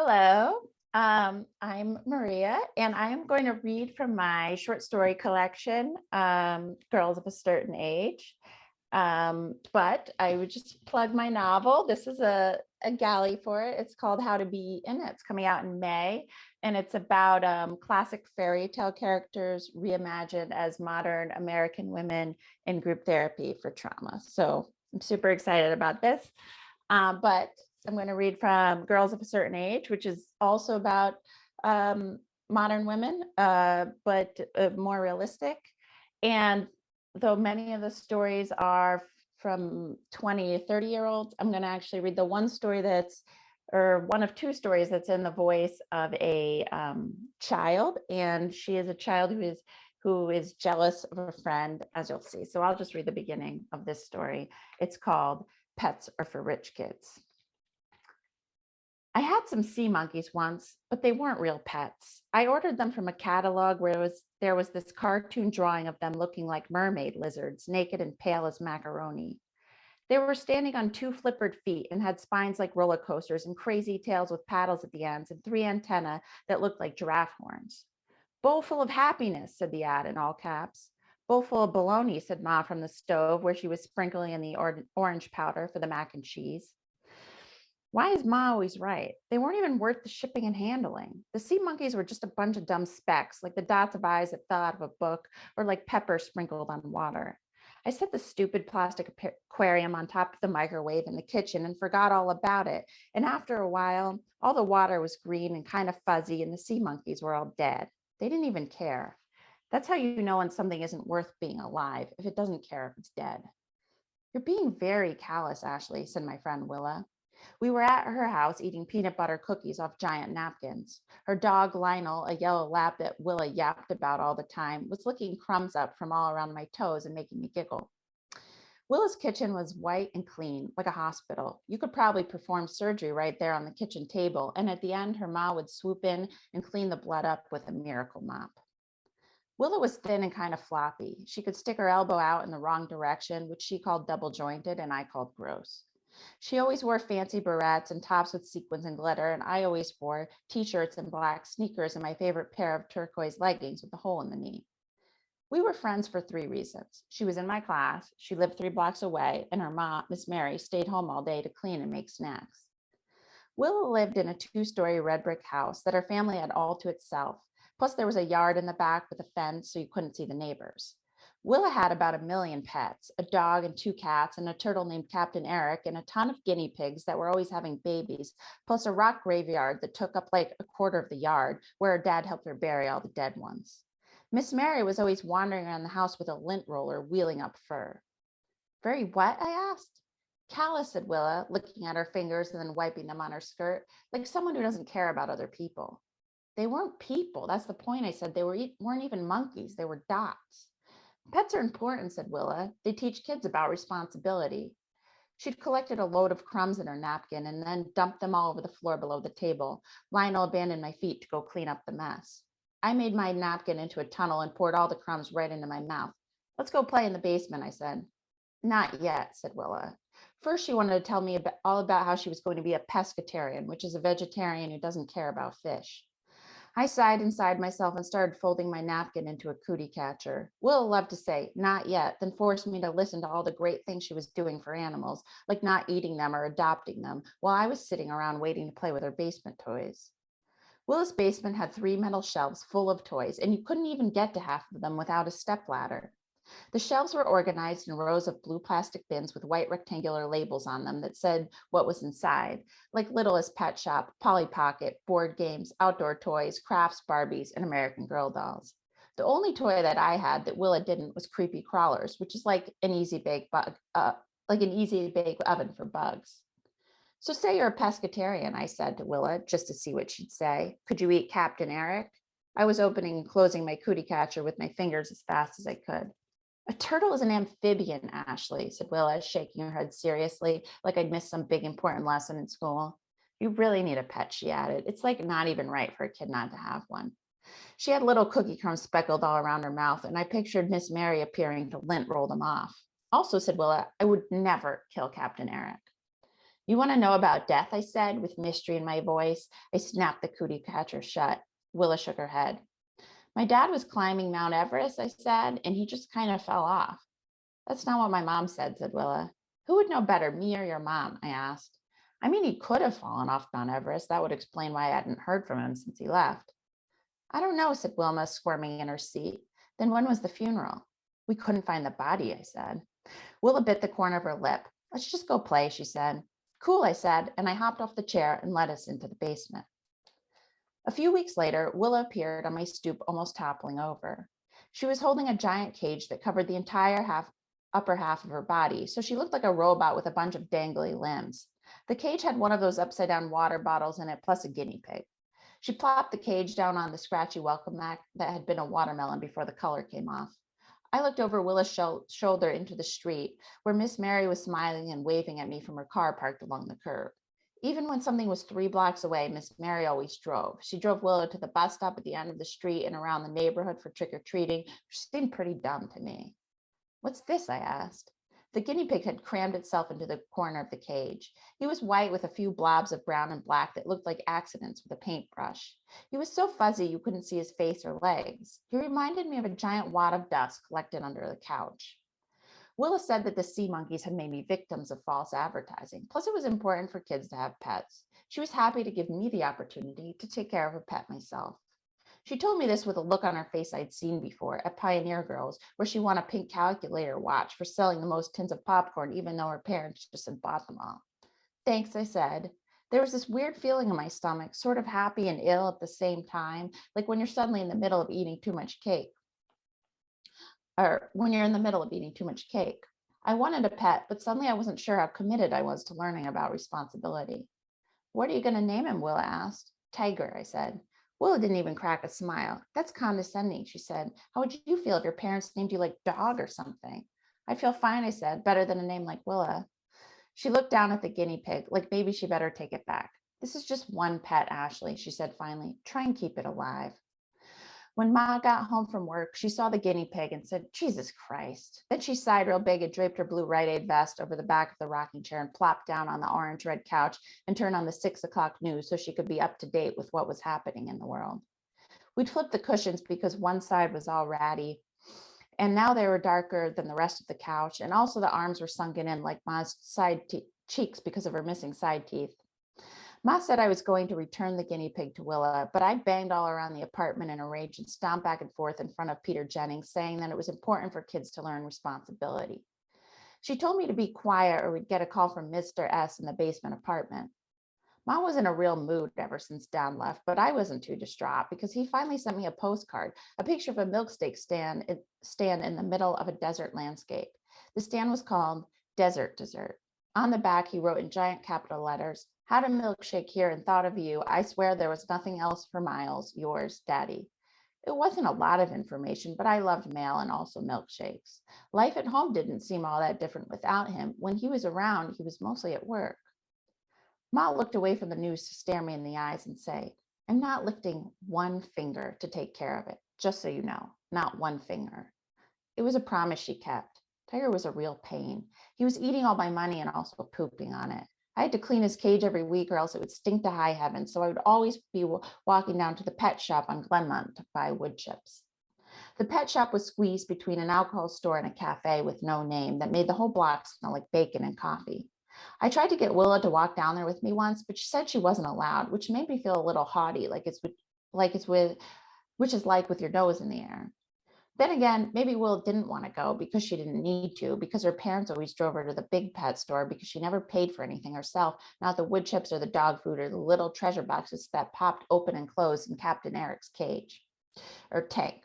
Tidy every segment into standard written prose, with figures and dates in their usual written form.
Hello, I'm Maria, and I am going to read from my short story collection, Girls of a Certain Age. But I would just plug my novel. This is a galley for it. It's called How to Be In It. It's coming out in May, and it's about classic fairy tale characters reimagined as modern American women in group therapy for trauma. So I'm super excited about this. But I'm going to read from Girls of a Certain Age, which is also about modern women, but more realistic. And though many of the stories are from 20 to 30-year-olds, I'm going to actually read the one story or one of two stories that's in the voice of a child. And she is a child who is jealous of a friend, as you'll see. So I'll just read the beginning of this story. It's called Pets Are for Rich Kids. I had some sea monkeys once, but they weren't real pets. I ordered them from a catalog where there was this cartoon drawing of them looking like mermaid lizards, naked and pale as macaroni. They were standing on two flippered feet and had spines like roller coasters and crazy tails with paddles at the ends and three antennae that looked like giraffe horns. Bowl full of happiness, said the ad in all caps. Bowl full of bologna, said Ma from the stove where she was sprinkling in the orange powder for the mac and cheese. Why is Ma always right? They weren't even worth the shipping and handling. The sea monkeys were just a bunch of dumb specks, like the dots of eyes that fell out of a book or like pepper sprinkled on water. I set the stupid plastic aquarium on top of the microwave in the kitchen and forgot all about it. And after a while, all the water was green and kind of fuzzy, and the sea monkeys were all dead. They didn't even care. That's how you know when something isn't worth being alive, if it doesn't care if it's dead. You're being very callous, Ashley, said my friend Willa. We were at her house eating peanut butter cookies off giant napkins. Her dog, Lionel, a yellow lab that Willa yapped about all the time, was licking crumbs up from all around my toes and making me giggle. Willa's kitchen was white and clean, like a hospital. You could probably perform surgery right there on the kitchen table, and at the end, her ma would swoop in and clean the blood up with a miracle mop. Willa was thin and kind of floppy. She could stick her elbow out in the wrong direction, which she called double jointed and I called gross. She always wore fancy barrettes and tops with sequins and glitter, and I always wore t-shirts and black sneakers and my favorite pair of turquoise leggings with a hole in the knee. We were friends for three reasons. She was in my class, she lived 3 blocks away, and her mom, Miss Mary, stayed home all day to clean and make snacks. Willa lived in a 2-story red brick house that her family had all to itself. Plus, there was a yard in the back with a fence so you couldn't see the neighbors. Willa had about 1 million pets, a dog and 2 cats, and a turtle named Captain Eric, and a ton of guinea pigs that were always having babies, plus a rock graveyard that took up like a quarter of the yard, where her dad helped her bury all the dead ones. Miss Mary was always wandering around the house with a lint roller, wheeling up fur. Very wet? I asked. Callous, said Willa, looking at her fingers and then wiping them on her skirt, like someone who doesn't care about other people. They weren't people. That's the point, I said. They weren't even monkeys. They were dots. Pets are important, said Willa. They teach kids about responsibility. She'd collected a load of crumbs in her napkin and then dumped them all over the floor below the table. Lionel abandoned my feet to go clean up the mess. I made my napkin into a tunnel and poured all the crumbs right into my mouth. Let's go play in the basement, I said. Not yet, said Willa. First, she wanted to tell me all about how she was going to be a pescatarian, which is a vegetarian who doesn't care about fish. I sighed inside myself and started folding my napkin into a cootie catcher. Willa loved to say, not yet, then forced me to listen to all the great things she was doing for animals, like not eating them or adopting them, while I was sitting around waiting to play with her basement toys. Willa's basement had 3 metal shelves full of toys, and you couldn't even get to half of them without a stepladder. The shelves were organized in rows of blue plastic bins with white rectangular labels on them that said what was inside, like Littlest Pet Shop, Polly Pocket, board games, outdoor toys, crafts, Barbies, and American Girl dolls. The only toy that I had that Willa didn't was creepy crawlers, which is like an easy bake oven for bugs. So say you're a pescatarian, I said to Willa, just to see what she'd say. Could you eat Captain Eric? I was opening and closing my cootie catcher with my fingers as fast as I could. A turtle is an amphibian, Ashley, said Willa, shaking her head seriously, like I'd missed some big important lesson in school. You really need a pet, she added. It's like not even right for a kid not to have one. She had little cookie crumbs speckled all around her mouth, and I pictured Miss Mary appearing to lint roll them off. Also, said Willa, I would never kill Captain Eric. You want to know about death? I said, with mystery in my voice. I snapped the cootie catcher shut. Willa shook her head. My dad was climbing Mount Everest, I said, and he just kind of fell off. That's not what my mom said Willa. Who would know better, me or your mom? I asked. I mean, he could have fallen off Mount Everest. That would explain why I hadn't heard from him since he left. I don't know, said Wilma, squirming in her seat. Then when was the funeral? We couldn't find the body, I said. Willa bit the corner of her lip. Let's just go play, she said. Cool, I said, and I hopped off the chair and led us into the basement. A few weeks later, Willa appeared on my stoop, almost toppling over. She was holding a giant cage that covered the entire upper half of her body, so she looked like a robot with a bunch of dangly limbs. The cage had one of those upside-down water bottles in it, plus a guinea pig. She plopped the cage down on the scratchy welcome mat that had been a watermelon before the color came off. I looked over Willa's shoulder into the street, where Miss Mary was smiling and waving at me from her car parked along the curb. Even when something was 3 blocks away, Miss Mary always drove. She drove Willa to the bus stop at the end of the street and around the neighborhood for trick-or-treating, which seemed pretty dumb to me. What's this? I asked. The guinea pig had crammed itself into the corner of the cage. He was white with a few blobs of brown and black that looked like accidents with a paintbrush. He was so fuzzy you couldn't see his face or legs. He reminded me of a giant wad of dust collected under the couch. Willa said that the sea monkeys had made me victims of false advertising. Plus, it was important for kids to have pets. She was happy to give me the opportunity to take care of a pet myself. She told me this with a look on her face I'd seen before at Pioneer Girls, where she won a pink calculator watch for selling the most tins of popcorn, even though her parents just had bought them all. Thanks, I said. There was this weird feeling in my stomach, sort of happy and ill at the same time, like when you're suddenly in the middle of eating too much cake. Or when you're in the middle of eating too much cake. I wanted a pet, but suddenly I wasn't sure how committed I was to learning about responsibility. What are you going to name him? Willa asked. Tiger, I said. Willa didn't even crack a smile. That's condescending, she said. How would you feel if your parents named you like Dog or something? I'd feel fine, I said, better than a name like Willa. She looked down at the guinea pig, like maybe she better take it back. This is just one pet, Ashley, she said finally. Try and keep it alive. When Ma got home from work, she saw the guinea pig and said, Jesus Christ. Then she sighed real big and draped her blue Rite Aid vest over the back of the rocking chair and plopped down on the orange-red couch and turned on the 6 o'clock news so she could be up to date with what was happening in the world. We'd flipped the cushions because one side was all ratty, and now they were darker than the rest of the couch, and also the arms were sunken in like Ma's side cheeks because of her missing side teeth. Ma said I was going to return the guinea pig to Willa, but I banged all around the apartment in a rage and stomped back and forth in front of Peter Jennings, saying that it was important for kids to learn responsibility. She told me to be quiet or we'd get a call from Mr. S in the basement apartment. Ma was in a real mood ever since Dad left, but I wasn't too distraught because he finally sent me a postcard, a picture of a milkshake stand in the middle of a desert landscape. The stand was called Desert Dessert. On the back, he wrote in giant capital letters, had a milkshake here and thought of you. I swear there was nothing else for miles. Yours, Daddy. It wasn't a lot of information, but I loved mail and also milkshakes. Life at home didn't seem all that different without him. When he was around, he was mostly at work. Ma looked away from the news to stare me in the eyes and say, I'm not lifting one finger to take care of it, just so you know, not one finger. It was a promise she kept. Tiger was a real pain. He was eating all my money and also pooping on it. I had to clean his cage every week or else it would stink to high heaven, so I would always be walking down to the pet shop on Glenmont to buy wood chips. The pet shop was squeezed between an alcohol store and a cafe with no name that made the whole block smell like bacon and coffee. I tried to get Willa to walk down there with me once, but she said she wasn't allowed, which made me feel a little haughty, which is like with your nose in the air. Then again, maybe Will didn't want to go because she didn't need to, because her parents always drove her to the big pet store because she never paid for anything herself, not the wood chips or the dog food or the little treasure boxes that popped open and closed in Captain Eric's cage or tank.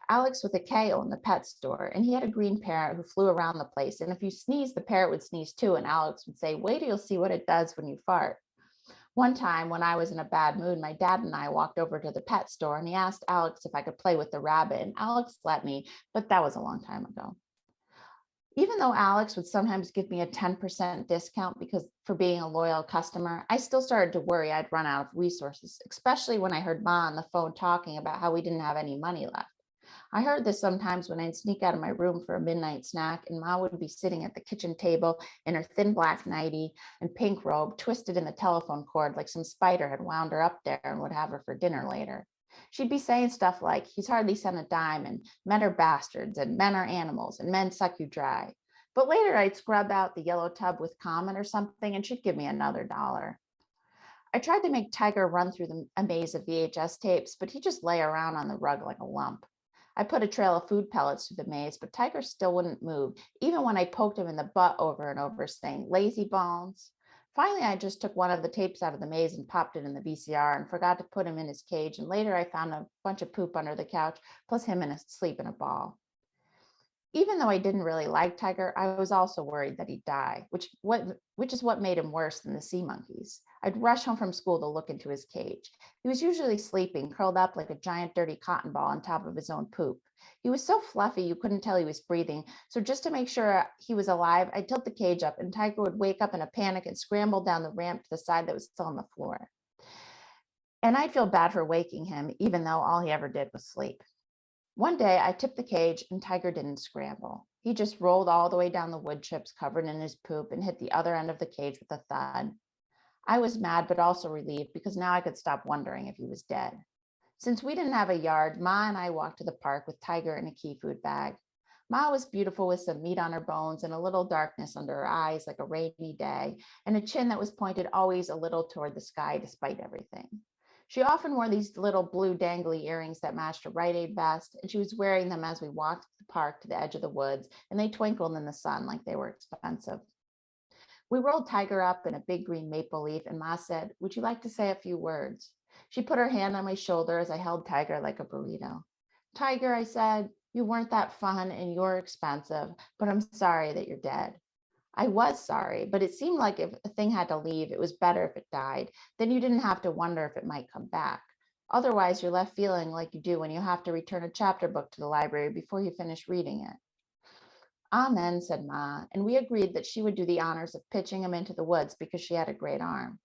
Alex with a K owned the pet store, and he had a green parrot who flew around the place. And if you sneezed, the parrot would sneeze too, and Alex would say, wait till you'll see what it does when you fart. One time when I was in a bad mood, my dad and I walked over to the pet store and he asked Alex if I could play with the rabbit, and Alex let me, but that was a long time ago. Even though Alex would sometimes give me a 10% discount for being a loyal customer, I still started to worry I'd run out of resources, especially when I heard Ma on the phone talking about how we didn't have any money left. I heard this sometimes when I'd sneak out of my room for a midnight snack, and Ma would be sitting at the kitchen table in her thin black nightie and pink robe, twisted in the telephone cord like some spider had wound her up there and would have her for dinner later. She'd be saying stuff like, he's hardly sent a dime, and men are bastards, and men are animals, and men suck you dry. But later I'd scrub out the yellow tub with Common or something, and she'd give me another $1. I tried to make Tiger run through a maze of VHS tapes, but he just lay around on the rug like a lump. I put a trail of food pellets through the maze, but Tiger still wouldn't move, even when I poked him in the butt over and over, saying, lazy bones. Finally, I just took one of the tapes out of the maze and popped it in the VCR and forgot to put him in his cage. And later I found a bunch of poop under the couch, plus him asleep in a ball. Even though I didn't really like Tiger, I was also worried that he'd die, which is what made him worse than the sea monkeys. I'd rush home from school to look into his cage. He was usually sleeping, curled up like a giant dirty cotton ball on top of his own poop. He was so fluffy you couldn't tell he was breathing, so just to make sure he was alive, I'd tilt the cage up, and Tiger would wake up in a panic and scramble down the ramp to the side that was still on the floor. And I'd feel bad for waking him, even though all he ever did was sleep. One day I tipped the cage and Tiger didn't scramble. He just rolled all the way down the wood chips covered in his poop and hit the other end of the cage with a thud. I was mad, but also relieved because now I could stop wondering if he was dead. Since we didn't have a yard, Ma and I walked to the park with Tiger in a key food bag. Ma was beautiful with some meat on her bones and a little darkness under her eyes like a rainy day, and a chin that was pointed always a little toward the sky despite everything. She often wore these little blue dangly earrings that matched her Rite Aid vest, and she was wearing them as we walked the park to the edge of the woods, and they twinkled in the sun like they were expensive. We rolled Tiger up in a big green maple leaf, and Ma said, would you like to say a few words? She put her hand on my shoulder as I held Tiger like a burrito. Tiger, I said, you weren't that fun and you're expensive, but I'm sorry that you're dead. I was sorry, but it seemed like if a thing had to leave, it was better if it died. Then you didn't have to wonder if it might come back. Otherwise, you're left feeling like you do when you have to return a chapter book to the library before you finish reading it. Amen, said Ma, and we agreed that she would do the honors of pitching him into the woods because she had a great arm.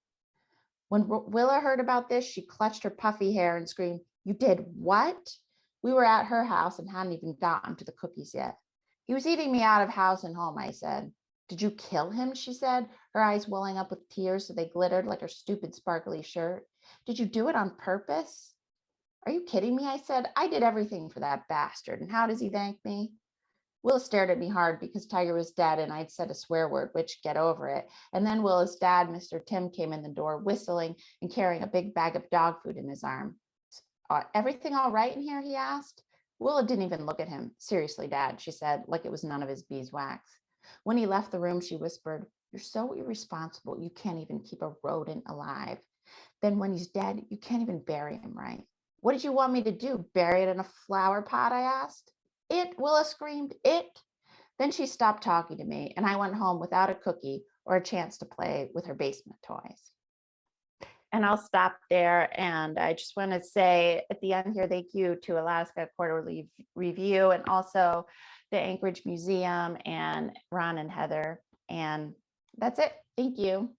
When Willa heard about this, she clutched her puffy hair and screamed, you did what? We were at her house and hadn't even gotten to the cookies yet. He was eating me out of house and home, I said. Did you kill him? She said, her eyes welling up with tears so they glittered like her stupid sparkly shirt. Did you do it on purpose? Are you kidding me? I said, I did everything for that bastard. And how does he thank me? Willa stared at me hard because Tiger was dead and I'd said a swear word, which get over it. And then Willa's dad, Mr. Tim, came in the door whistling and carrying a big bag of dog food in his arm. Everything all right in here? He asked. Willa didn't even look at him. Seriously, Dad, she said, like it was none of his beeswax. When he left the room, she whispered, you're so irresponsible, you can't even keep a rodent alive. Then when he's dead, you can't even bury him right. What did you want me to do? Bury it in a flower pot? I asked. It, Willa screamed, it. Then she stopped talking to me and I went home without a cookie or a chance to play with her basement toys. And I'll stop there. And I just want to say at the end here, thank you to Alaska Quarterly Review and also the Anchorage Museum and Ron and Heather. And that's it. Thank you.